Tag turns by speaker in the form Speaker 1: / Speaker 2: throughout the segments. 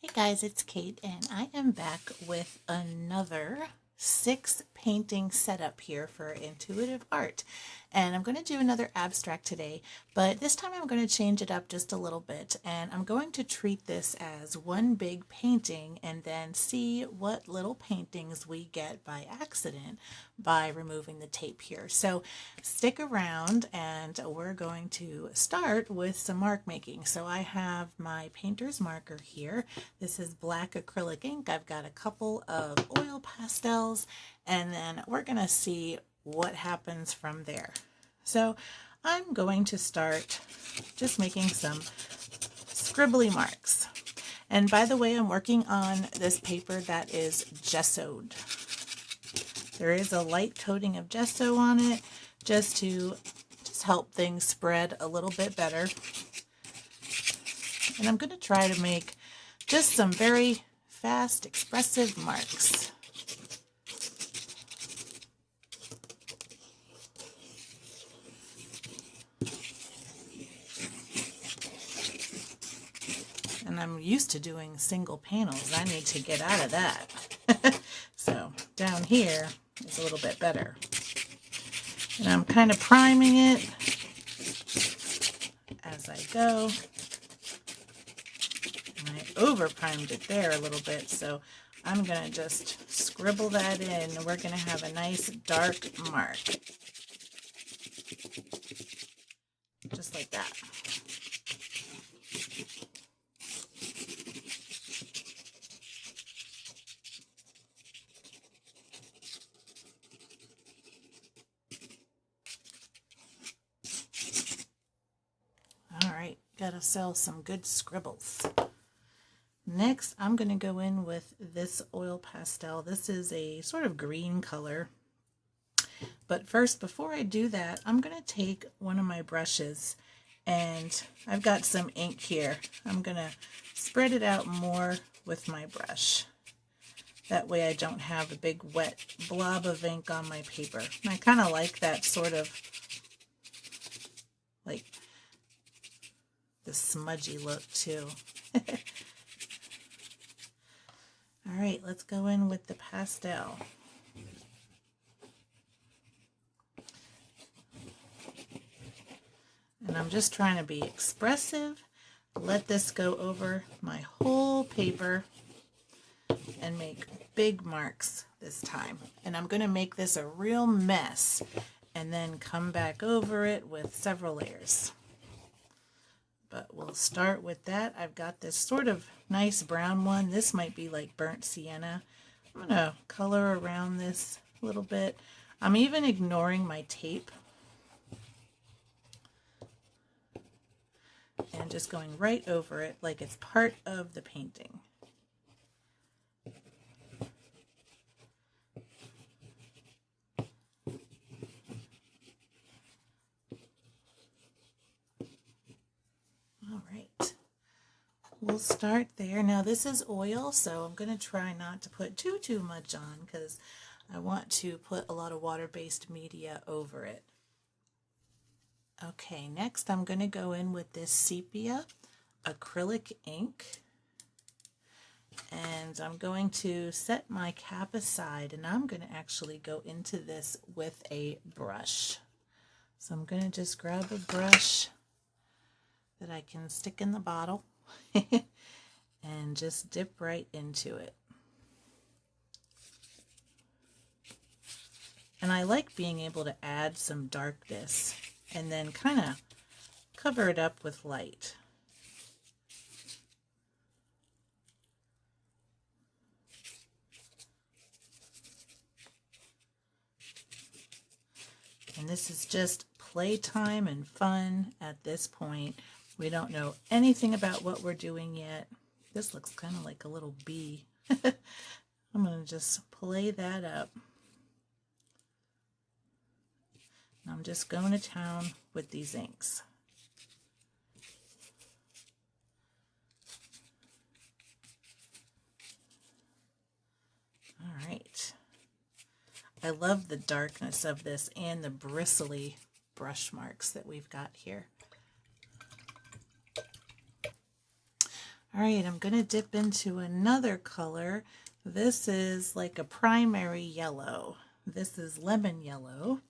Speaker 1: Hey guys, it's Kate and I am back with another 6 painting setup here for intuitive art. And I'm going to do another abstract today, but this time I'm going to change it up just a little bit and I'm going to treat this as one big painting and then see what little paintings we get by accident by removing the tape here. So stick around and we're going to start with some mark making. So I have my painter's marker here. This is black acrylic ink. I've got a couple of oil pastels and then we're going to see what happens from there. So I'm going to start just making some scribbly marks. And by the way, I'm working on this paper that is gessoed. There is a light coating of gesso on it just to help things spread a little bit better. And I'm going to try to make just some very fast, expressive marks. And I'm used to doing single panels. I need to get out of that. So down here is a little bit better. And I'm kind of priming it as I go. And I over primed it there a little bit, so I'm going to just scribble that in. We're going to have a nice dark mark. Just like that. Gotta sell some good scribbles. Next, I'm going to go in with this oil pastel. This is a sort of green color. But first, before I do that, I'm going to take one of my brushes and I've got some ink here. I'm going to spread it out more with my brush. That way I don't have a big wet blob of ink on my paper. And I kind of like that sort of like the smudgy look too. All right, let's go in with the pastel. And I'm just trying to be expressive. Let this go over my whole paper and make big marks this time. And I'm going to make this a real mess and then come back over it with several layers. But we'll start with that. I've got this sort of nice brown one. This might be like burnt sienna. I'm going to color around this a little bit. I'm even ignoring my tape. And just going right over it like it's part of the painting. We'll start there. Now this is oil, so I'm going to try not to put too much on because I want to put a lot of water-based media over it. Okay, next I'm going to go in with this sepia acrylic ink. And I'm going to set my cap aside and I'm going to actually go into this with a brush. So I'm going to just grab a brush that I can stick in the bottle. And just dip right into it. And I like being able to add some darkness and then kind of cover it up with light. And this is just playtime and fun at this point. We don't know anything about what we're doing yet. This looks kind of like a little bee. I'm going to just play that up. I'm just going to town with these inks. All right. I love the darkness of this and the bristly brush marks that we've got here. All right, I'm going to dip into another color. This is like a primary yellow. This is lemon yellow.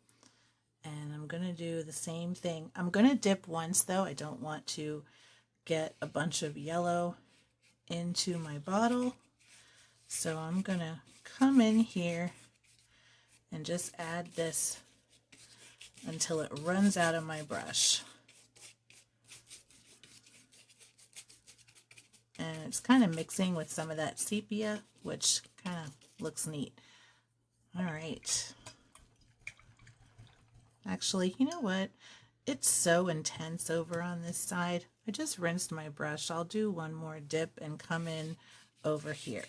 Speaker 1: And I'm going to do the same thing. I'm going to dip once though. I don't want to get a bunch of yellow into my bottle. So I'm going to come in here and just add this until it runs out of my brush. And it's kind of mixing with some of that sepia, which kind of looks neat. All right. Actually, you know what? It's so intense over on this side. I just rinsed my brush. I'll do one more dip and come in over here.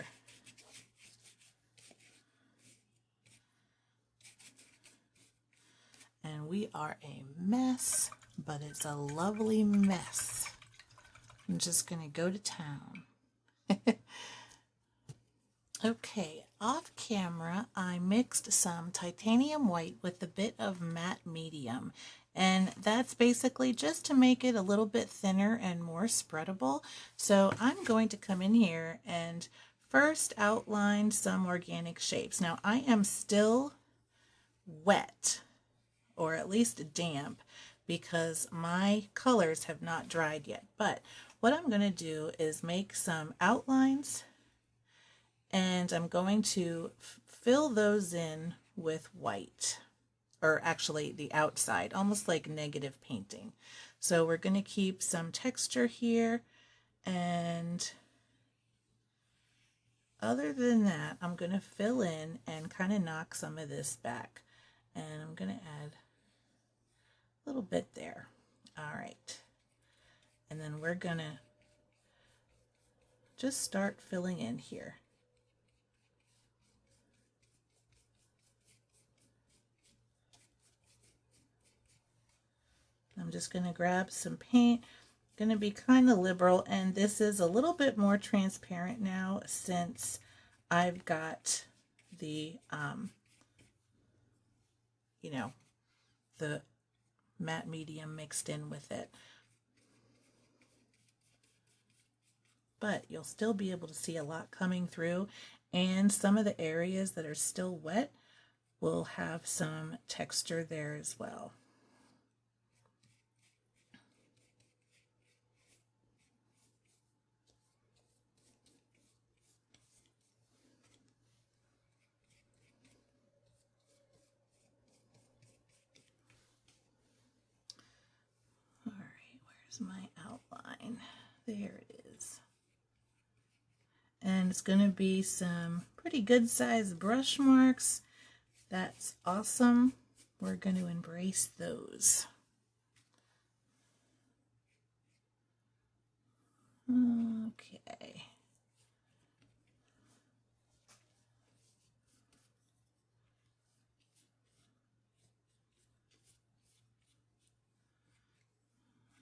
Speaker 1: And we are a mess, but it's a lovely mess. I'm just going to go to town. Okay, off camera, I mixed some titanium white with a bit of matte medium. And that's basically just to make it a little bit thinner and more spreadable. So I'm going to come in here and first outline some organic shapes. Now I am still wet, or at least damp, because my colors have not dried yet. But what I'm going to do is make some outlines, and I'm going to fill those in with white, or actually the outside, almost like negative painting. So we're going to keep some texture here, and other than that, I'm going to fill in and kind of knock some of this back. And I'm going to add a little bit there. All right. And then we're going to just start filling in here. I'm just going to grab some paint. Going to be kind of liberal, and this is a little bit more transparent now since I've got the you know, the matte medium mixed in with it. But you'll still be able to see a lot coming through, and some of the areas that are still wet will have some texture there as well. All right, where's my outline? There it is. And it's going to be some pretty good sized brush marks. That's awesome. We're going to embrace those. Okay.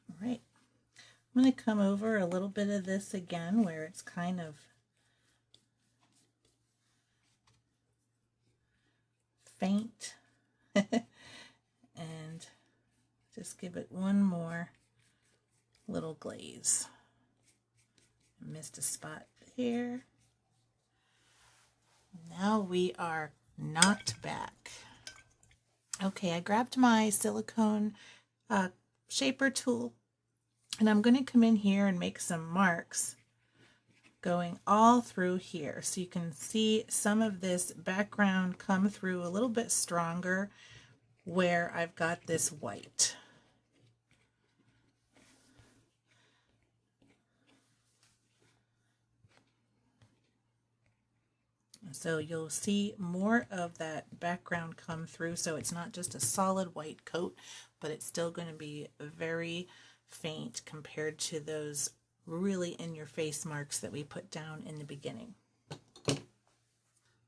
Speaker 1: All right. I'm going to come over a little bit of this again where it's kind of faint and just give it one more little glaze. I missed a spot there. Now we are knocked back. Okay, I grabbed my silicone shaper tool, and I'm going to come in here and make some marks going all through here, so you can see some of this background come through a little bit stronger where I've got this white. So you'll see more of that background come through, so it's not just a solid white coat, but it's still going to be very faint compared to those really in your face marks that we put down in the beginning.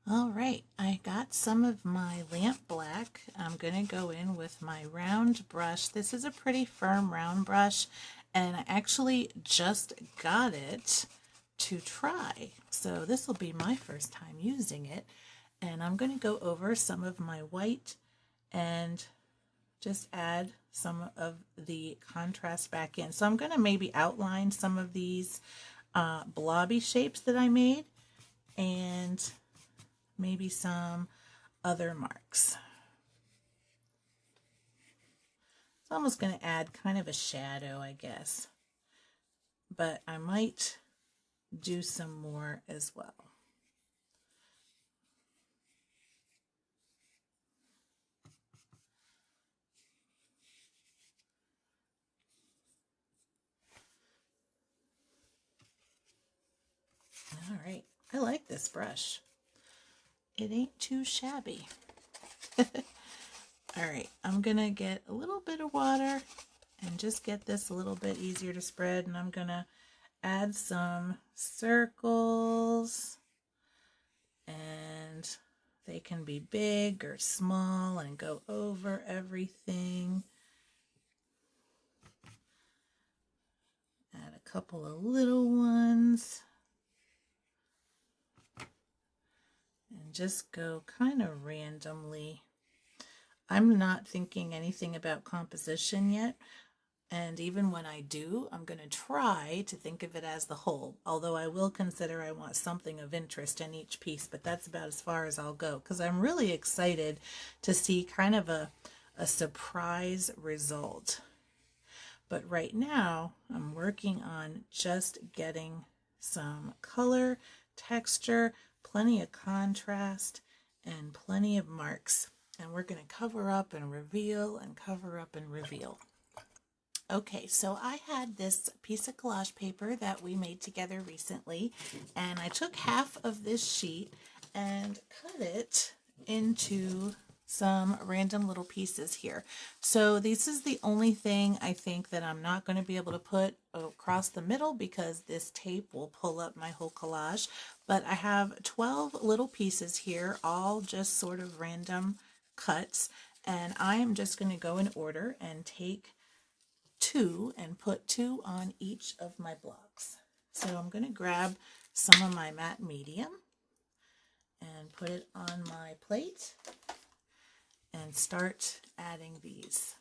Speaker 1: All right, I got some of my lamp black. I'm going to go in with my round brush. This is a pretty firm round brush, and I actually just got it to try. So this will be my first time using it, and I'm going to go over some of my white and just add some of the contrast back in. So I'm going to maybe outline some of these blobby shapes that I made, and maybe some other marks. It's almost going to add kind of a shadow, I guess, but I might do some more as well. All right, I like this brush. It ain't too shabby. All right, I'm gonna get a little bit of water and just get this a little bit easier to spread, and I'm gonna add some circles, and they can be big or small and go over everything. Add a couple of little ones. And just go kind of randomly. I'm not thinking anything about composition yet. And even when I do, I'm going to try to think of it as the whole, although I will consider I want something of interest in each piece, but that's about as far as I'll go, because I'm really excited to see kind of a surprise result. But right now, I'm working on just getting some color, texture, plenty of contrast, and plenty of marks. And we're going to cover up and reveal and cover up and reveal. Okay, so I had this piece of collage paper that we made together recently, and I took half of this sheet and cut it into some random little pieces here. So this is the only thing I think that I'm not going to be able to put across the middle because this tape will pull up my whole collage. But I have 12 little pieces here, all just sort of random cuts, and I am just going to go in order and take 2 and put 2 on each of my blocks. So I'm going to grab some of my matte medium and put it on my plate and start adding these.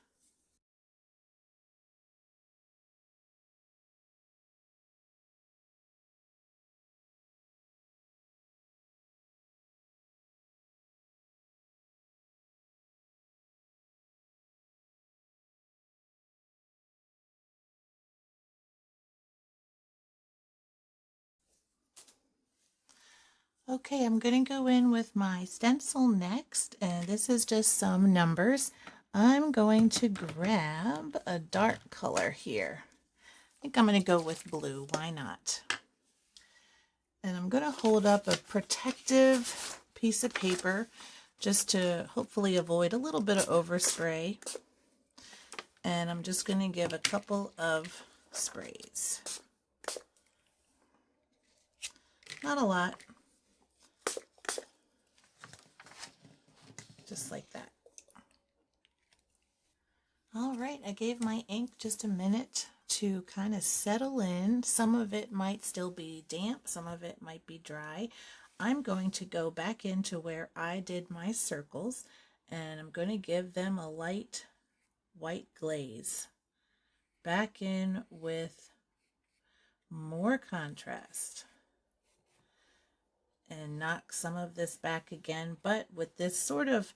Speaker 1: Okay, I'm going to go in with my stencil next, and this is just some numbers. I'm going to grab a dark color here. I think I'm going to go with blue. Why not? And I'm going to hold up a protective piece of paper just to hopefully avoid a little bit of overspray. And I'm just going to give a couple of sprays. Not a lot. Just like that. All right, I gave my ink just a minute to kind of settle in. Some of it might still be damp, some of it might be dry. I'm going to go back into where I did my circles, and I'm going to give them a light white glaze. Back in with more contrast. And knock some of this back again, but with this sort of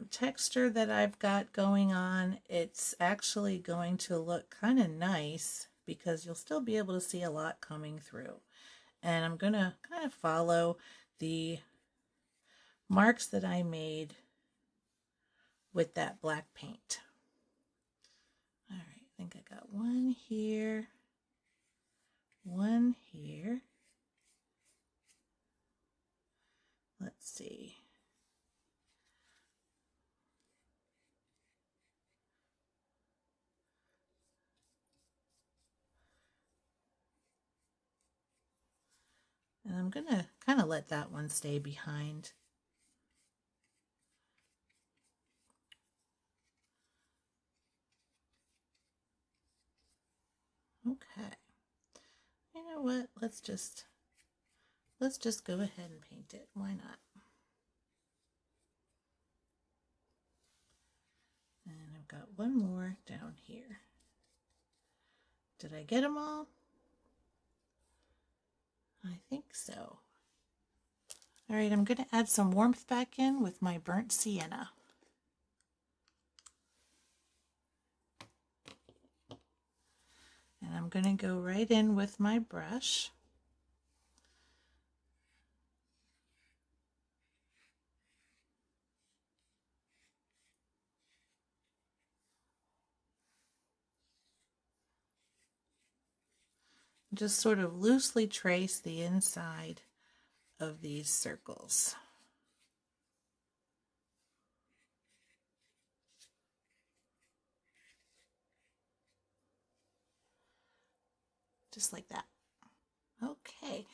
Speaker 1: texture that I've got going on, it's actually going to look kind of nice because you'll still be able to see a lot coming through. And I'm going to kind of follow the marks that I made with that black paint. All right, I think I got one here, one here. Let's see. And I'm going to kind of let that one stay behind. Okay. You know what? Let's just go ahead and paint it. Why not? And I've got one more down here. Did I get them all? I think so. All right, I'm going to add some warmth back in with my burnt sienna. And I'm going to go right in with my brush. Just sort of loosely trace the inside of these circles. Just like that. Okay,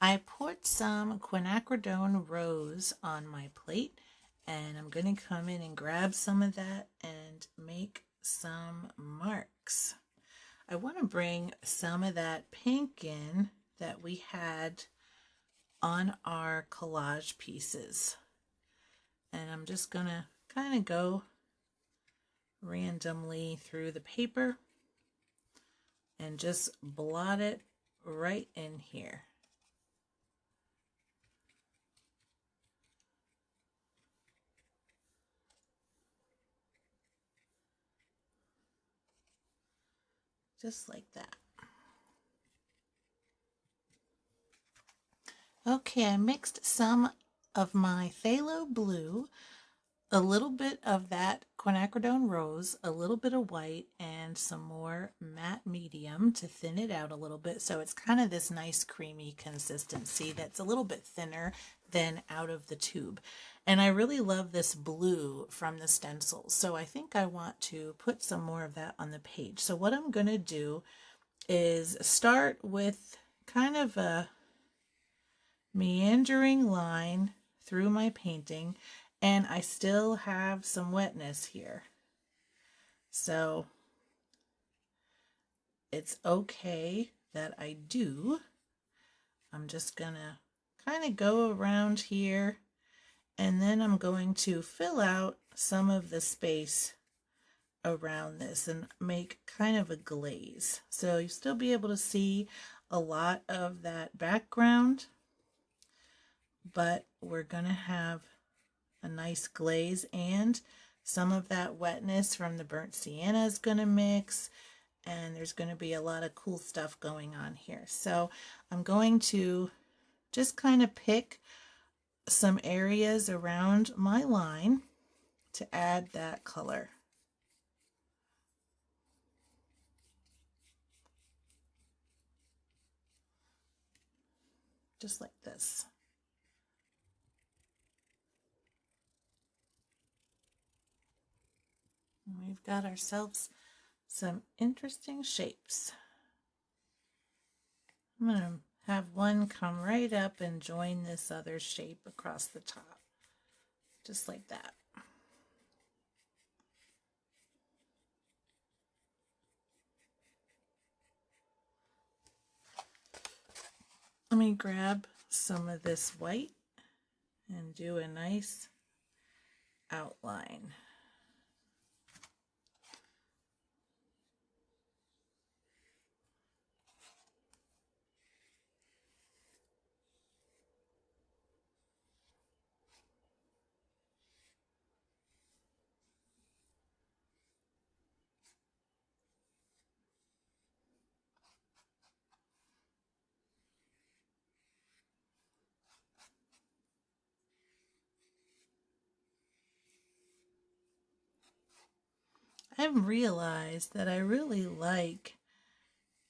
Speaker 1: I put some quinacridone rose on my plate, and I'm going to come in and grab some of that and make some marks. I want to bring some of that pink in that we had on our collage pieces. And I'm just going to kind of go randomly through the paper and just blot it right in here. Just like that. Okay, I mixed some of my phthalo blue, a little bit of that quinacridone rose, a little bit of white, and some more matte medium to thin it out a little bit. So it's kind of this nice creamy consistency that's a little bit thinner than out of the tube. And I really love this blue from the stencils. So I think I want to put some more of that on the page. So what I'm going to do is start with kind of a meandering line through my painting, and I still have some wetness here. So it's okay that I do. I'm just gonna kind of go around here, and then I'm going to fill out some of the space around this and make kind of a glaze. So you still be able to see a lot of that background, but we're gonna have a nice glaze, and some of that wetness from the burnt sienna is gonna mix, and there's gonna be a lot of cool stuff going on here. So I'm going to just kind of pick some areas around my line to add that color. Just like this. And we've got ourselves some interesting shapes. I'm going to have one come right up and join this other shape across the top. Just like that. Let me grab some of this white and do a nice outline. I've realized that I really like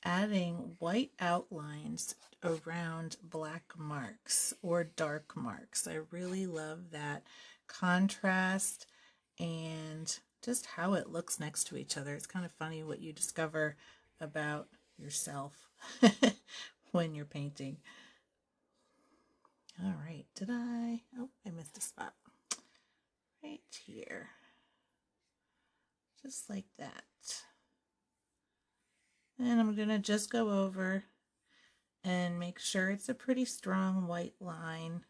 Speaker 1: adding white outlines around black marks or dark marks. I really love that contrast and just how it looks next to each other. It's kind of funny what you discover about yourself when you're painting. All right, oh, I missed a spot. Right here. Just like that. And I'm going to just go over and make sure it's a pretty strong white line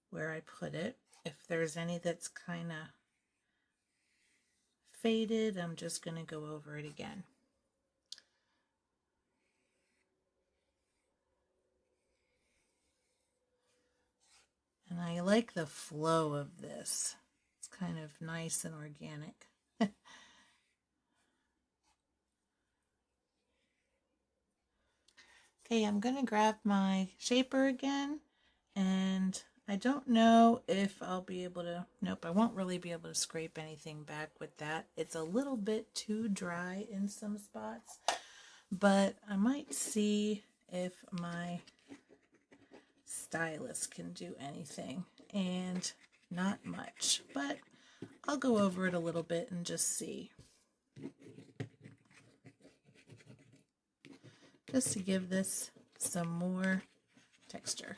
Speaker 1: where I put it. If there's any that's kind of faded, I'm just going to go over it again. And I like the flow of this. It's kind of nice and organic. Okay, I'm going to grab my shaper again, and I don't know if I'll be able to, nope, I won't really be able to scrape anything back with that. It's a little bit too dry in some spots, but I might see if my stylus can do anything, and not much, but I'll go over it a little bit and just see. Just to give this some more texture.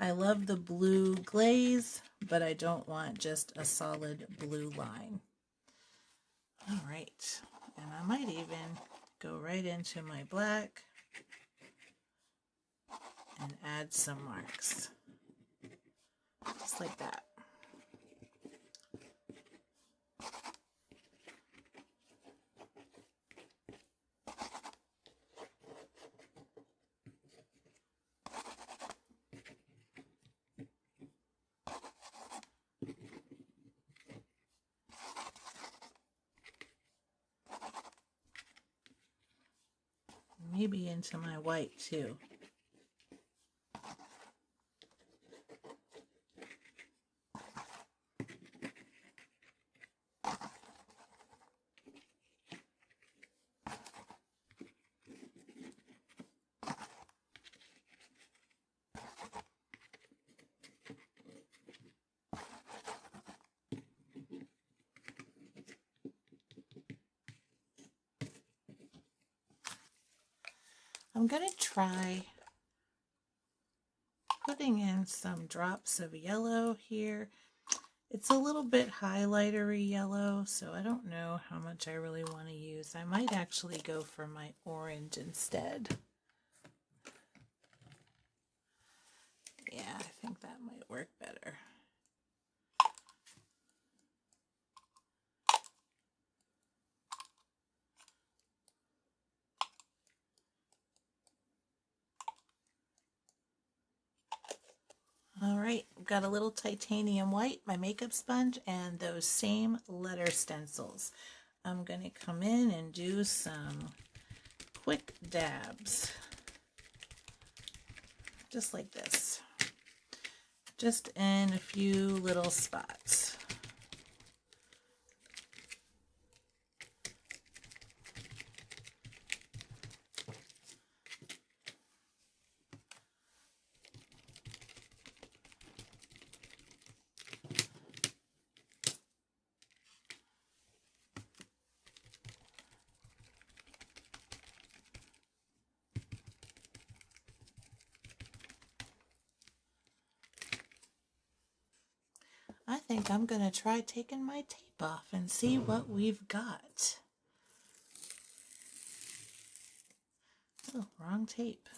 Speaker 1: I love the blue glaze, but I don't want just a solid blue line. All right, and I might even go right into my black and add some marks, just like that. Maybe into my white too. I'm going to try putting in some drops of yellow here. It's a little bit highlightery yellow, so I don't know how much I really want to use. I might actually go for my orange instead. Yeah, I think that might work better. All right, I've got a little titanium white, my makeup sponge, and those same letter stencils. I'm going to come in and do some quick dabs, just like this, just in a few little spots. I think I'm going to try taking my tape off and see what we've got. Oh, wrong tape.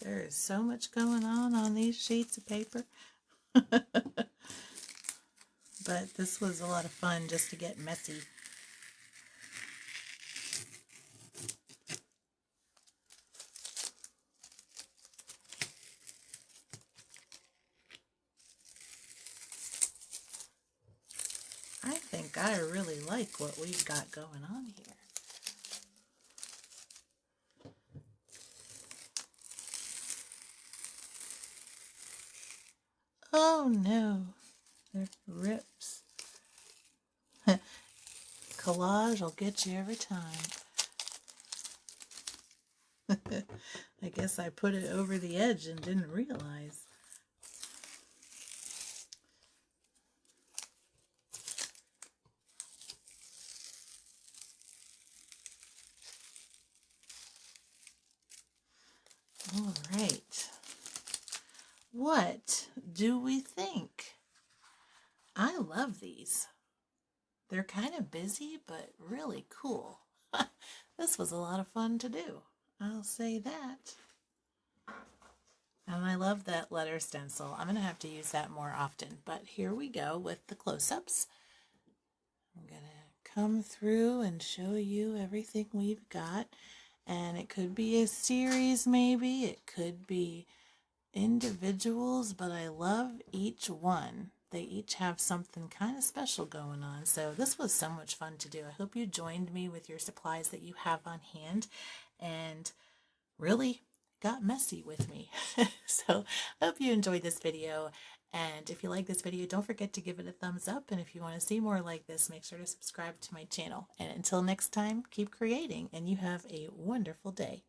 Speaker 1: There is so much going on these sheets of paper. But this was a lot of fun just to get messy. I think I really like what we've got going on here. Oh no, there rips. Collage will get you every time. I guess I put it over the edge and didn't realize. All right. What do we think? I love these. They're kind of busy, but really cool. This was a lot of fun to do. I'll say that. And I love that letter stencil. I'm going to have to use that more often. But here we go with the close-ups. I'm going to come through and show you everything we've got. And it could be a series maybe. It could be individuals, but I love each one. They each have something kind of special going on. So this was so much fun to do. I hope you joined me with your supplies that you have on hand and really got messy with me. So I hope you enjoyed this video. And if you like this video, don't forget to give it a thumbs up. And if you want to see more like this, make sure to subscribe to my channel. And until next time, keep creating and you have a wonderful day.